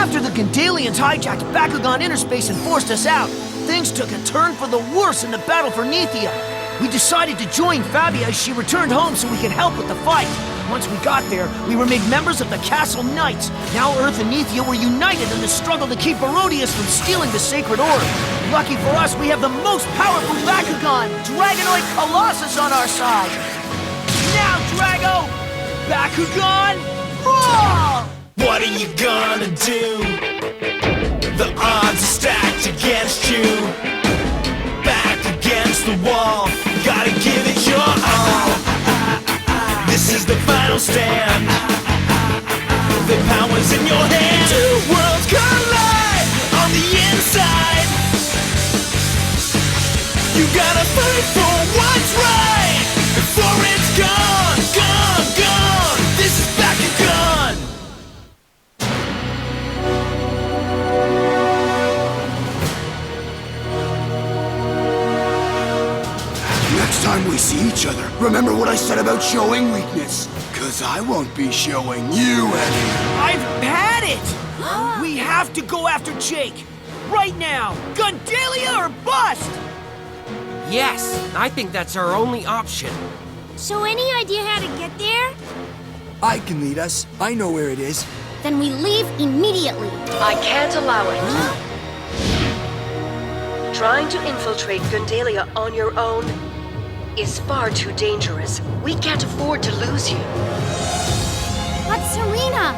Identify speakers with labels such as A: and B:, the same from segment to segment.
A: After the Gundalians hijacked Bakugan Interspace and forced us out, things took a turn for the worse in the battle for Nethia. We decided to join Fabia as she returned home so we could help with the fight. Once we got there, we were made members of the Castle Knights. Now Earth and Nethia were united in the struggle to keep Barodius from stealing the Sacred Orb. Lucky for us, we have the most powerful Bakugan, Dragonoid Colossus, on our side. Now, Drago! Bakugan, roar!
B: What are you gonna do? The odds are stacked against you. Back against the wall, gotta give it your all. This is the final stand. The power's in your hand. Two worlds collide on the inside. You gotta fight for what's right before it's gone, gone, gone. This is Bakugan.
C: Next time we see each other, remember what I said about showing weakness. 'Cause I won't be showing you any.
A: I've had it! We have to go after Jake! Right now! Gundalia or bust!
D: Yes, I think that's our only option.
E: So any idea how to get there?
C: I can lead us. I know where it is.
E: Then we leave immediately.
F: I can't allow it. Trying to infiltrate Gundalia on your own is far too dangerous. We can't afford to lose you.
E: But Serena!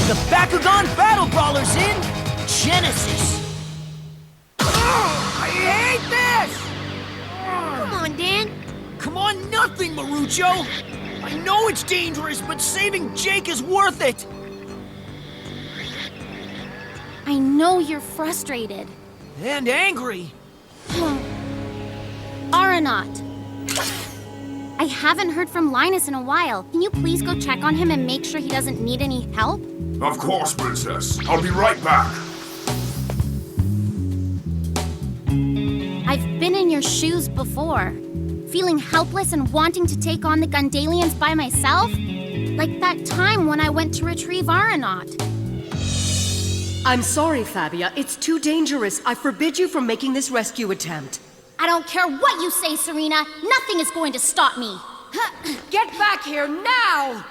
A: The Bakugan Battle Brawler's in Genesis! I hate this!
E: Come on, Dan.
A: Come on, nothing, Marucho! I know it's dangerous, but saving Jake is worth it!
E: I know you're frustrated.
A: And angry!
E: Aranot. I haven't heard from Linus in a while. Can you please go check on him and make sure he doesn't need any help?
G: Of course, Princess. I'll be right back.
E: I've been in your shoes before. Feeling helpless and wanting to take on the Gundalians by myself? Like that time when I went to retrieve Aranot.
H: I'm sorry, Fabia. It's too dangerous. I forbid you from making this rescue attempt.
E: I don't care what you say, Serena. Nothing is going to stop me.
H: Get back here now!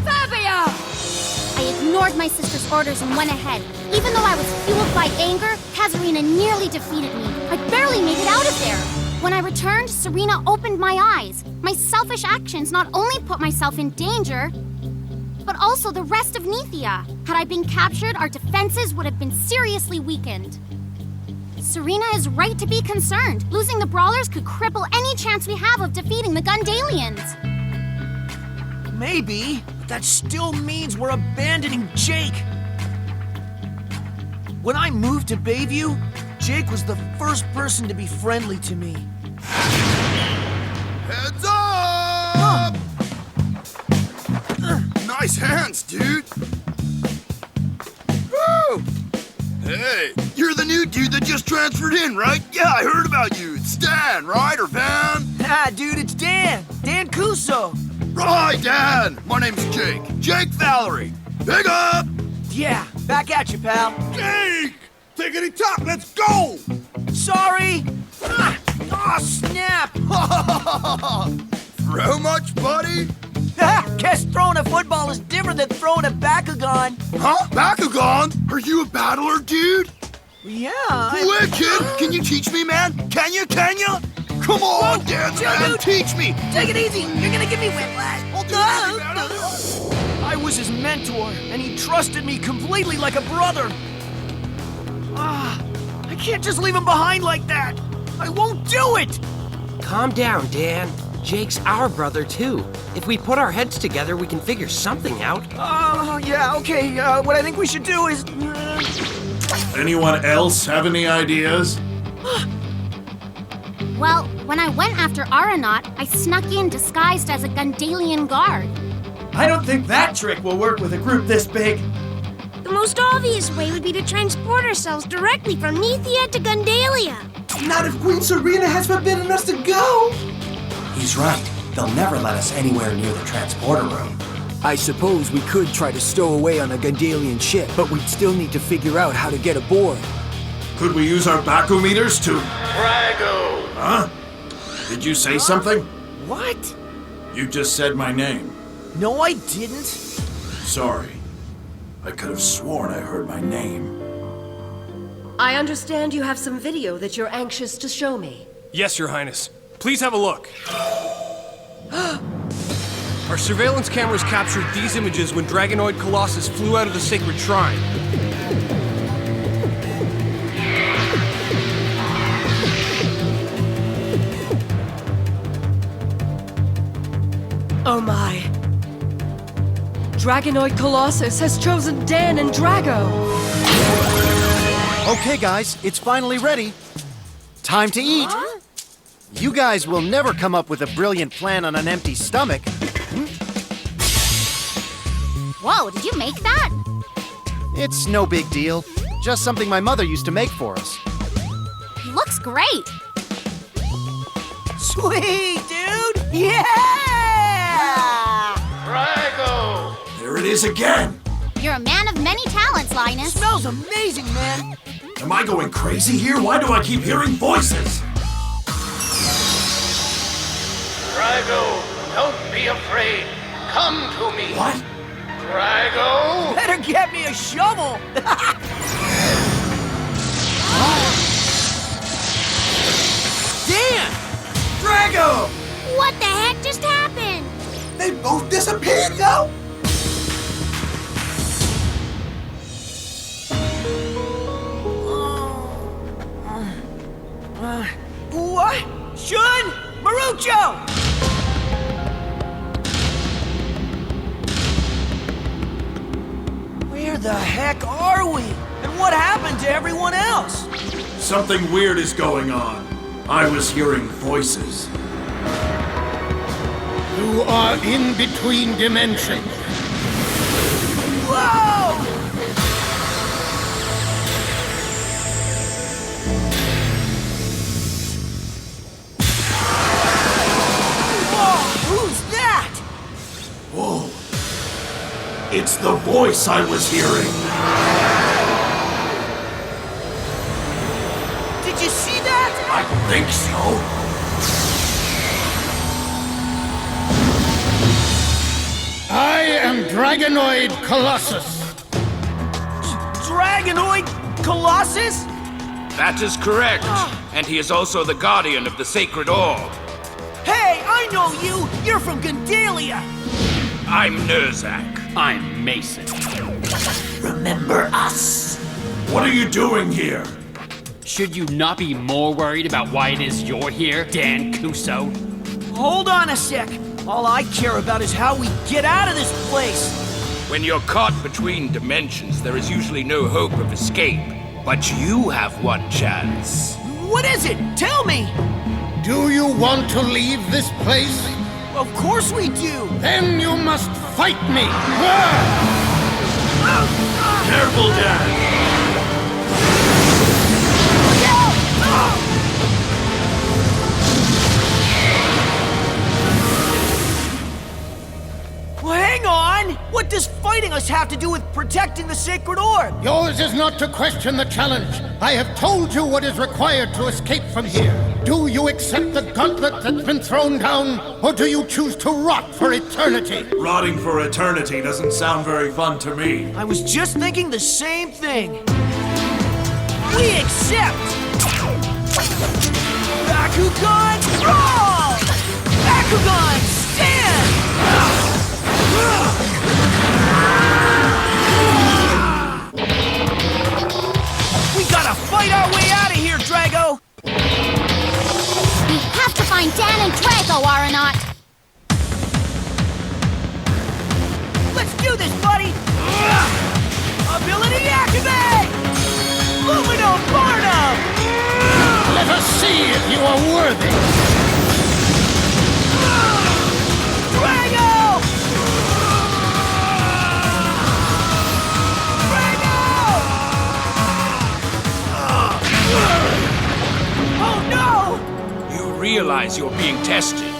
H: Fabia!
E: I ignored my sister's orders and went ahead. Even though I was fueled by anger, Kazarina nearly defeated me. I barely made it out of there. When I returned, Serena opened my eyes. My selfish actions not only put myself in danger, but also the rest of Nethia. Had I been captured, our defenses would have been seriously weakened. Serena is right to be concerned. Losing the Brawlers could cripple any chance we have of defeating the Gundalians.
A: Maybe, but that still means we're abandoning Jake. When I moved to Bayview, Jake was the first person to be friendly to me.
C: Heads up! Nice hands, dude. Woo! Hey, you're the new dude that just transferred in, right? Yeah, I heard about you. It's Dan, right? Or Van?
A: Ah, dude, it's Dan. Dan Kuso.
C: Right, Dan. My name's Jake. Jake Valerie. Big up!
A: Yeah, back at you, pal.
C: Jake! Tickety tock, let's go!
A: Sorry. Ah, oh, snap.
C: Throw much, buddy?
A: Guess throwing a football is different than throwing a Bakugan.
C: Huh? Bakugan? Are you a battler, dude?
A: Yeah.
C: Wicked! Can you teach me, man? Can you? Come on, Dan,
A: dude.
C: teach me!
A: Take it easy. You're gonna give me whiplash. I was his mentor, and he trusted me completely like a brother. I can't just leave him behind like that. I won't do it.
D: Calm down, Dan. Jake's our brother, too. If we put our heads together, we can figure something out.
A: Yeah, okay. What I think we should do is...
G: Anyone else have any ideas?
E: Well, when I went after Aranot, I snuck in disguised as a Gundalian guard.
I: I don't think that trick will work with a group this big.
E: The most obvious way would be to transport ourselves directly from Nethia to Gundalia.
I: Not if Queen Serena has forbidden us to go.
J: He's right. They'll never let us anywhere near the transporter room. I suppose we could try to stow away on a Gundalian ship, but we'd still need to figure out how to get aboard.
G: Could we use our Baku meters to...
B: Drago!
G: Huh? Did you say something?
A: What?
G: You just said my name.
A: No, I didn't.
G: Sorry. I could have sworn I heard my name.
H: I understand you have some video that you're anxious to show me.
K: Yes, Your Highness. Please have a look. Our surveillance cameras captured these images when Dragonoid Colossus flew out of the sacred shrine.
H: Oh my. Dragonoid Colossus has chosen Dan and Drago.
L: Okay, guys, it's finally ready. Time to eat.
E: Huh?
L: You guys will never come up with a brilliant plan on an empty stomach.
E: Whoa, did you make that?
L: It's no big deal. Just something my mother used to make for us.
E: Looks great.
A: Sweet, dude! Yeah!
B: Drago!
G: There it is again!
E: You're a man of many talents, Linus.
A: Smells amazing, man!
G: Am I going crazy here? Why do I keep hearing voices?
B: Drago, don't be afraid. Come to me.
G: What?
B: Drago!
A: Better get me a shovel!
I: Dan! Drago!
E: What the heck just happened?
I: They both disappeared, though?
A: What? Shun! Marucho! Where the heck are we? And what happened to everyone else?
G: Something weird is going on. I was hearing voices.
M: You are in between dimensions.
A: Whoa! Whoa! Who's that?
G: Whoa. It's the voice I was hearing.
A: Did you see that?
G: I think so.
M: I am Dragonoid Colossus.
A: Dragonoid Colossus?
N: That is correct. And he is also the guardian of the sacred orb.
A: Hey, I know you! You're from Gundalia!
N: I'm Nerzak.
O: I'm Mason.
A: Remember us?
G: What are you doing here?
O: Should you not be more worried about why it is you're here, Dan Kuso?
A: Hold on a sec. All I care about is how we get out of this place.
N: When you're caught between dimensions, there is usually no hope of escape. But you have one chance.
A: What is it? Tell me!
M: Do you want to leave this place?
A: Of course we do!
M: Then you must fight me!
G: Careful, Dad!
A: Well, hang on! What does fighting us have to do with protecting the sacred orb?
M: Yours is not to question the challenge. I have told you what is required to escape from here. Do you accept the gauntlet that's been thrown down, or do you choose to rot for eternity?
G: Rotting for eternity doesn't sound very fun to me.
A: I was just thinking the same thing. We accept! Bakugan brawl! Bakugan stand! We gotta fight our way out of here, Drago!
E: We have to find Dan and Drago, Aeronaut!
A: Let's do this, buddy! Ability activate! Lumino Barnum!
M: Let us see if you are worthy!
A: Drago!
N: You realize you're being tested.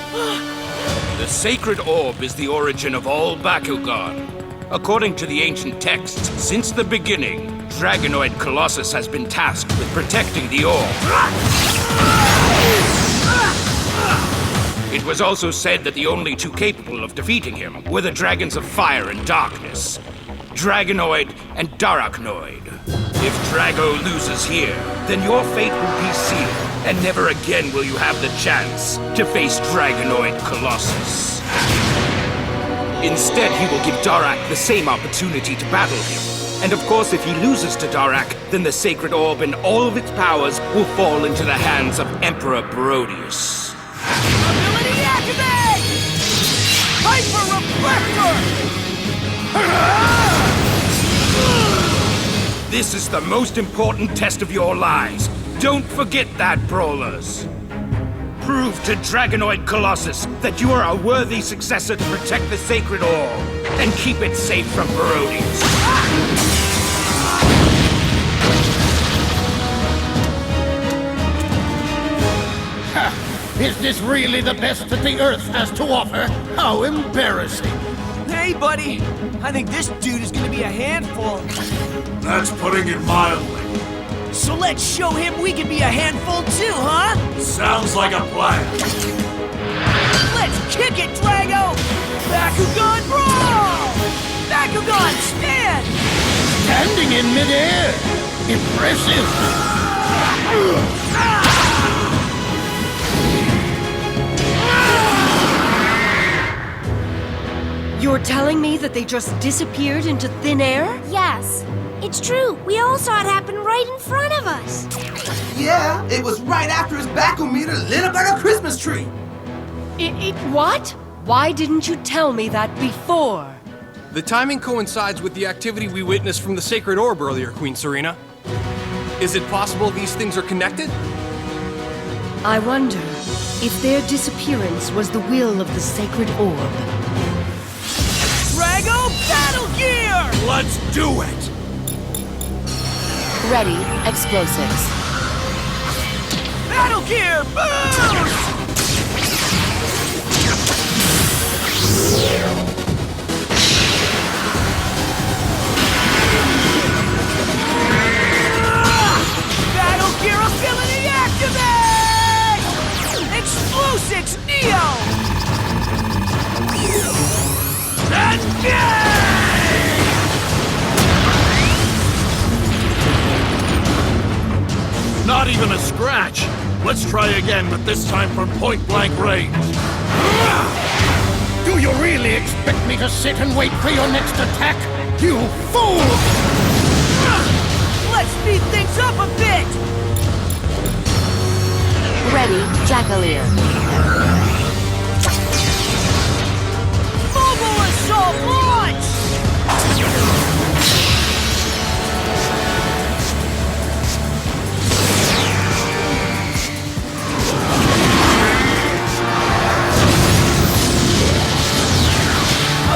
N: The sacred orb is the origin of all Bakugan. According to the ancient texts, since the beginning, Dragonoid Colossus has been tasked with protecting the orb. It was also said that the only two capable of defeating him were the dragons of fire and darkness, Dragonoid and Darachnoid. If Drago loses here, then your fate will be sealed, and never again will you have the chance to face Dragonoid Colossus. Instead, he will give Darak the same opportunity to battle him. And of course, if he loses to Darak, then the Sacred Orb and all of its powers will fall into the hands of Emperor Barodius.
A: Ability activate! Hyper Reflector!
N: This is the most important test of your lives. Don't forget that, Brawlers. Prove to Dragonoid Colossus that you are a worthy successor to protect the Sacred Orb and keep it safe from Barodius.
M: Ha! Is this really the best that the Earth has to offer? How embarrassing!
I: Hey, buddy. I think this dude is gonna be a handful.
G: That's putting it mildly.
A: So let's show him we can be a handful too, huh?
G: Sounds like a plan.
A: Let's kick it, Drago! Bakugan Brawl! Bakugan stand!
M: Standing in midair! Impressive!
H: You're telling me that they just disappeared into thin air?
E: Yes. It's true. We all saw it happen right in front of us.
I: Yeah, it was right after his Bakumeter lit up like a Christmas tree.
H: What? Why didn't you tell me that before?
K: The timing coincides with the activity we witnessed from the Sacred Orb earlier, Queen Serena. Is it possible these things are connected?
H: I wonder if their disappearance was the will of the Sacred Orb.
A: Drago Battle Gear!
G: Let's do it!
P: Ready, explosives.
A: Battle Gear boost! Battle Gear ability activate! Explosives Neo!
G: Not even a scratch. Let's try again, but this time from point-blank range.
M: Do you really expect me to sit and wait for your next attack? You fool!
A: Let's speed things up a bit!
P: Ready, Jackalier.
A: Mobile Assault launch!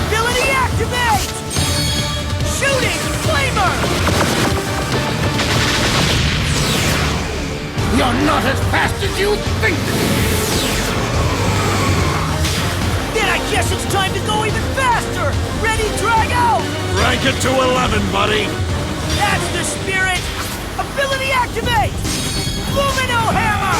A: Ability activate! Shooting Flamer!
M: You're not as fast as you think!
A: Then I guess it's time to go even faster! Ready, Drago?
G: Rank it to 11, buddy.
A: That's the spirit! Ability activate! Lumino Hammer!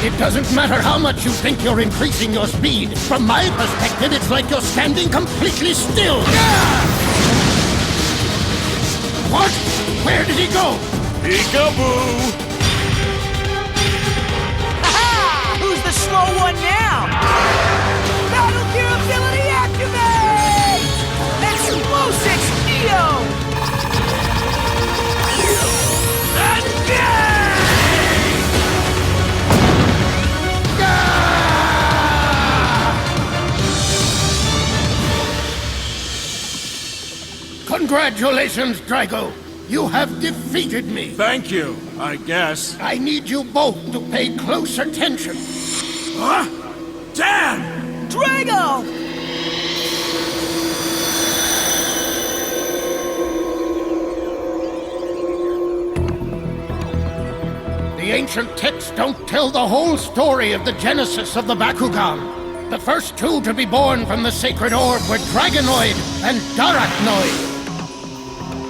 M: It doesn't matter how much you think you're increasing your speed. From my perspective, it's like you're standing completely still. What? Where did he go?
G: Peekaboo!
A: Ha-ha! Who's the slow one now? Battle Gear ability activate! Explosives Neo!
M: Congratulations, Drago. You have defeated me.
G: Thank you, I guess.
M: I need you both to pay close attention.
G: Huh? Dan!
A: Drago!
M: The ancient texts don't tell the whole story of the genesis of the Bakugan. The first two to be born from the sacred orb were Dragonoid and Darachnoid.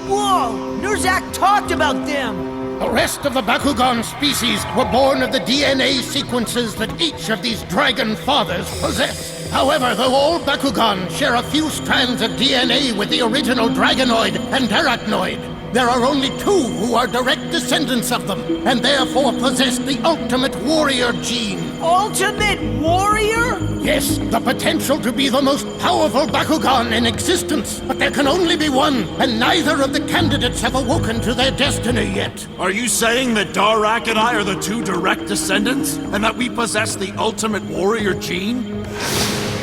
A: Whoa! Nurzak talked about them!
M: The rest of the Bakugan species were born of the DNA sequences that each of these dragon fathers possess. However, though all Bakugan share a few strands of DNA with the original Dragonoid and Darachnoid, there are only two who are direct descendants of them, and therefore possess the ultimate warrior gene.
A: Ultimate warrior?
M: Yes, the potential to be the most powerful Bakugan in existence. But there can only be one, and neither of the candidates have awoken to their destiny yet.
G: Are you saying that Darak and I are the two direct descendants? And that we possess the ultimate warrior gene?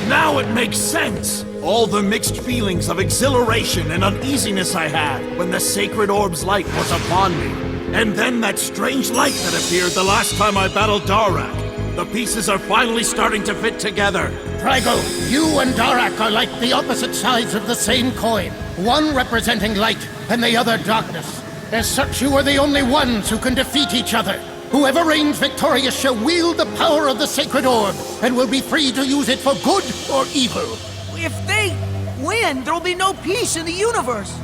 G: Now it makes sense! All the mixed feelings of exhilaration and uneasiness I had when the sacred orb's light was upon me. And then that strange light that appeared the last time I battled Darak. The pieces are finally starting to fit together.
M: Drago, you and Darak are like the opposite sides of the same coin. One representing light and the other darkness. As such, you are the only ones who can defeat each other. Whoever reigns victorious shall wield the power of the sacred orb and will be free to use it for good or evil.
A: If they win, there'll be no peace in the universe.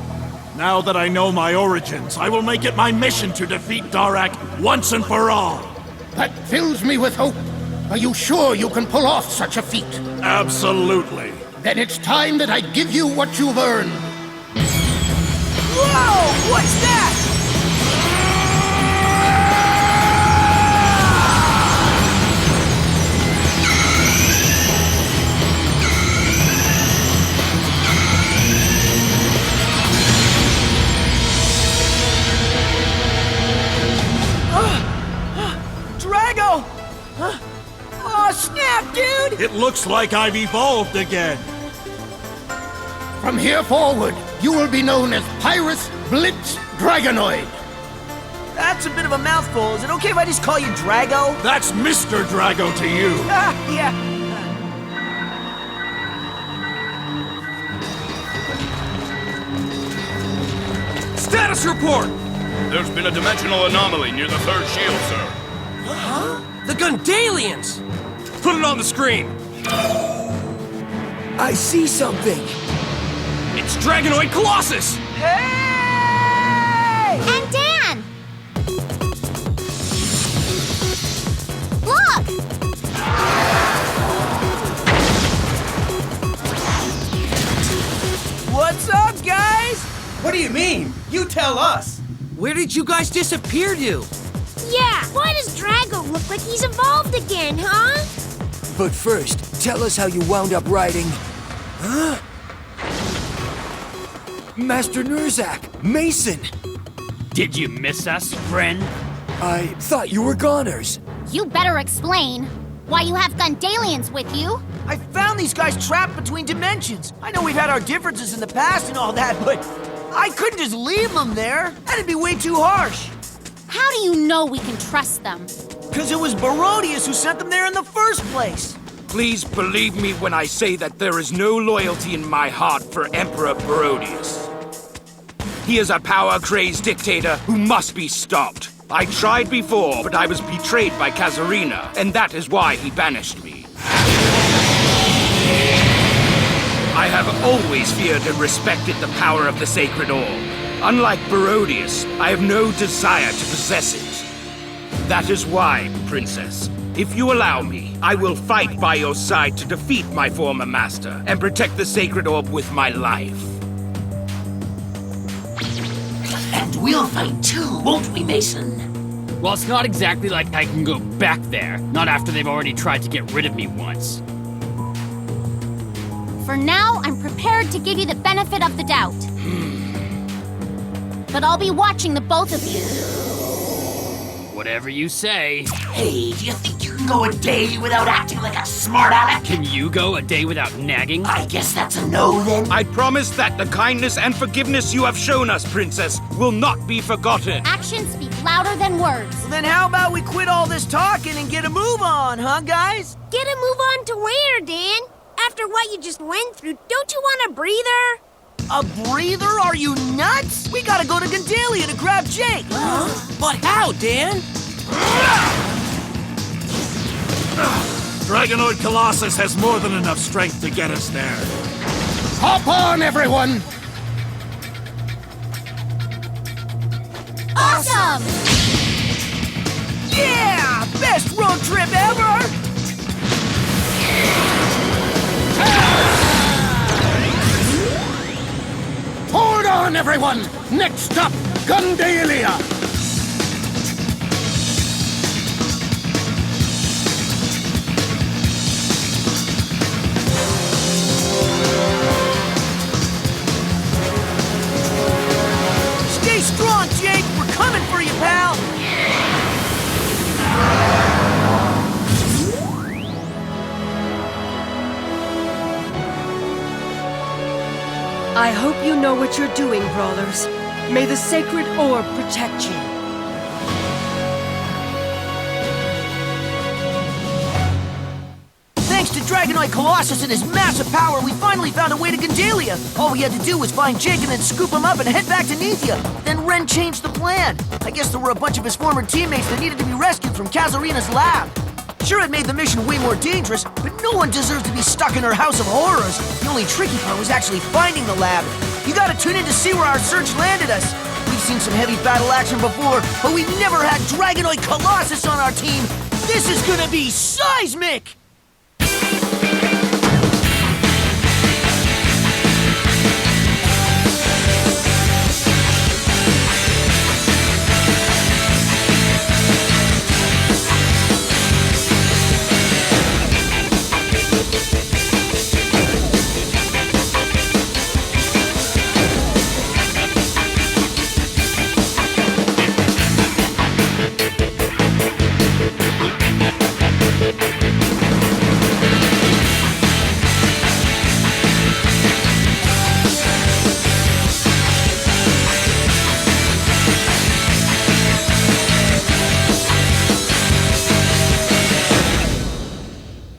G: Now that I know my origins, I will make it my mission to defeat Darak once and for all.
M: That fills me with hope. Are you sure you can pull off such a feat?
G: Absolutely.
M: Then it's time that I give you what you've earned.
A: Whoa! What's that? Drago! Oh, snap, dude!
G: It looks like I've evolved again.
M: From here forward, you will be known as Pyrus Blitz Dragonoid.
A: That's a bit of a mouthful. Is it okay if I just call you Drago?
G: That's Mr. Drago to you.
A: Yeah.
K: Status report!
N: There's been a dimensional anomaly near the third shield, sir.
D: Huh? The Gundalians!
K: Put it on the screen!
J: I see something!
K: It's Dragonoid Colossus!
A: Hey!
E: And Dan! Look!
A: What's up, guys?
I: What do you mean? You tell us.
D: Where did you guys disappear to?
Q: Yeah, why does Drago look like he's evolved again, huh?
J: But first, tell us how you wound up riding... Huh? Master Nurzak, Mason!
O: Did you miss us, friend?
J: I thought you were goners.
E: You better explain why you have Gundalians with you.
A: I found these guys trapped between dimensions. I know we've had our differences in the past and all that, but I couldn't just leave them there. That'd be way too harsh.
E: How do you know we can trust them?
A: Because it was Barodius who sent them there in the first place.
N: Please believe me when I say that there is no loyalty in my heart for Emperor Barodius. He is a power-crazed dictator who must be stopped. I tried before, but I was betrayed by Kazarina, and that is why he banished me. I have always feared and respected the power of the Sacred Orb. Unlike Barodius, I have no desire to possess it. That is why, Princess, if you allow me, I will fight by your side to defeat my former master and protect the Sacred Orb with my life.
R: And we'll fight too, won't we, Mason?
O: Well, it's not exactly like I can go back there. Not after they've already tried to get rid of me once.
E: For now, I'm prepared to give you the benefit of the doubt. But I'll be watching the both of you.
O: Whatever you say.
R: Hey, do you think you can go a day without acting like a smart aleck?
O: Can you go a day without nagging?
R: I guess that's a no, then.
N: I promise that the kindness and forgiveness you have shown us, Princess, will not be forgotten.
E: Actions speak louder than words.
A: Well, then how about we quit all this talking and get a move on, huh, guys?
Q: Get a move on to where, Dan? After what you just went through, don't you want a breather?
A: A breather? Are you nuts? We gotta go to Gundalia to grab Jake.
D: But how, Dan?
G: Dragonoid Colossus has more than enough strength to get us there.
M: Hop on, everyone!
E: Awesome!
A: Yeah! Best road trip ever!
M: Hold on, everyone! Next up, Gundalia!
A: Stay strong, Jake! We're coming for you, pal!
H: I hope you know what you're doing, Brawlers. May the sacred orb protect you.
A: Thanks to Dragonoid Colossus and his massive power, we finally found a way to Gundalia. All we had to do was find Jake and then scoop him up and head back to Nethia. Then Ren changed the plan. I guess there were a bunch of his former teammates that needed to be rescued from Kazarina's lab. Sure, it made the mission way more dangerous, but no one deserves to be stuck in her house of horrors. The only tricky part was actually finding the lab. You gotta tune in to see where our search landed us. We've seen some heavy battle action before, but we've never had Dragonoid Colossus on our team. This is gonna be seismic!